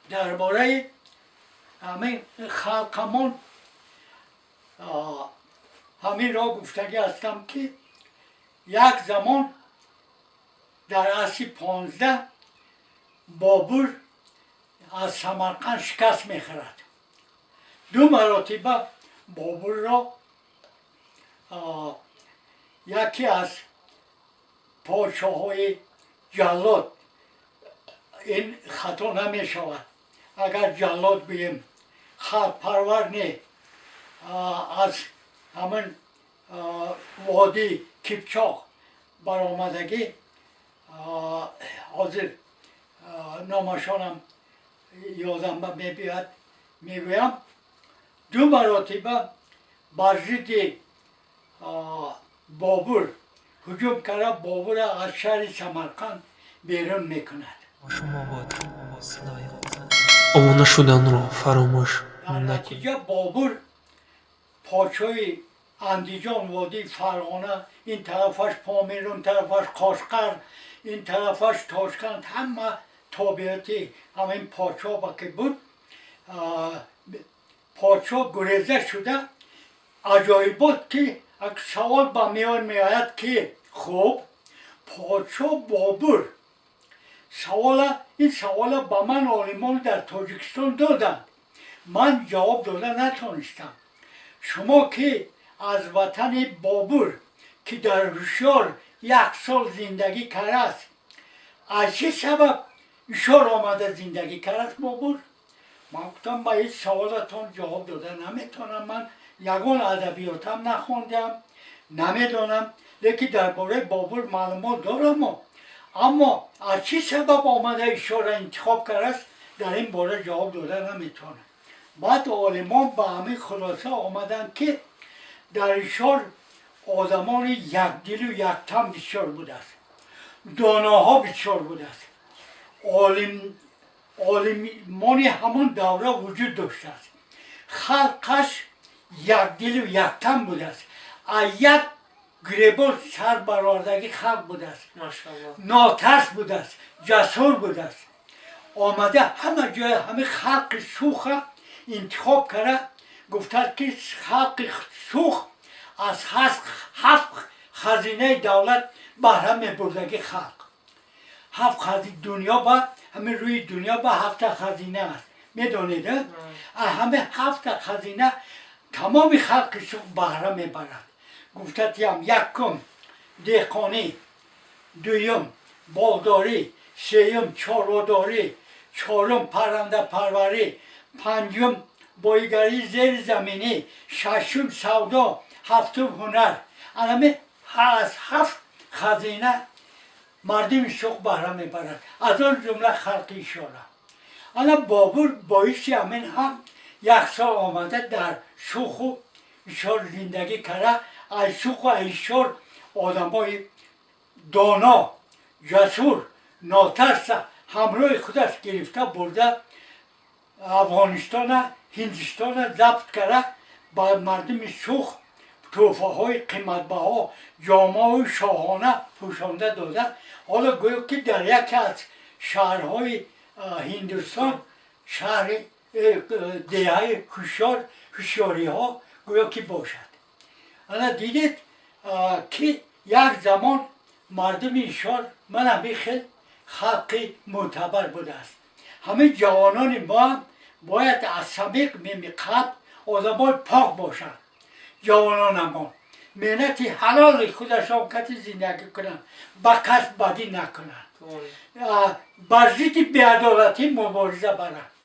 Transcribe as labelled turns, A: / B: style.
A: درباره همین خلقمان همین را گفتگی هستم که یک زمان در عصر 15 بابور از سمرقند شکست میخورد. 2 مرتبه بابور را یکی از پادشاه‌های جلاد، این خطا نمی شود اگر جلاد بگیم، خلق پرور نه، از همین وادی کیپچاق برآمدگی، حاضر نامشانم یادم میگویم، 2 مرتبه بر ضد بابور هجوم کرده، بابور از شهر سمرقند بیرون میکند.
B: آمانه شدن را فراموش
A: در نتیجه بابور پادشاهی اندیجان، وادی فرغانه، این طرفش پامیر، اون طرفش قاشقر، این طرفش تاشکند، همه تابعیتی همین پادشاه که بود. پادشاه گریزه شده. عجایب بود که یک سوال به میان میآید که خوب پادشاه بابور این سوال به من عالمان در تاجیکستان دادند، من جواب داده نتونستم. شما که از وطن بابور که در هوشیار 1 سال زندگی کرده است، از چه سبب هوشیار آمده زندگی کرده است بابور؟ من گفتم به این سوالتان جواب داده نمیتونم، من یگان ادبیاتم نخوندم، نمیدانم، لیکن درباره بابور معلومات دارم، اما از چه سبب آمده هوشیار را انتخاب کرده است در این باره جواب داده نمیتونم. بعد عالمان به همین خلاصه آمدن که در هوشیار آدمان یک دل و یک تن بسیار بوده است، داناها بسیار بوده است، عالمان همون دوره وجود داشته است، خلقش یک دل و یک تن بوده است، از یک گریبان سر برآوردگی خلق بوده است، ناترس بوده است، جسور بوده است. آمده همه جای همه خلق سوخ انتخاب کرده، گفته که خلق سوخ از 7 خزینه دولت بهره میبردگی خلق. 7 خزینه دنیا با همه روی دنیا با 7 خزینه است، میدانید؟ همه 7 خزینه تمام خلق سوخ بهره میبرد. گفته هم یکم دهقانی، دویم باغداری، سوم چاره‌داری، چهارم پرنده پروری، پنجم بایگری زیر زمینی، ششم سودا، هفتم هنر. همه از 7 خزینه مردم سوخ بهره میبرد، از آن جمله خلق هوشیار. انا بابور باعث همین هم 1 سال آمده در سوخ و هوشیار زندگی کرده. از سوخ و هوشیار آدمای دانا، جسور، ناترس همراه خودش گرفته برده افغانستان، هندوستان ضبط کرده، با مردم سوخ تحفه های قیمتبها، جامه شاهانه پوشانده داده. حالا گویا که در یکی از شهرهای هندوستان، شهر دهائی هوشیاری ها گویا که باشد. حالا دیدید که یک زمان مردم هوشیار من همین خیلی خلقی معتبر بوده است. همه جوانان ما باید از صمیق قلب آدمای پاک باشند. جوانان ما محنت حلال خودشان کتی زندگی کنند، با کس بدی نکنند، بر ضد بی‌عدالتی مبارزه برند.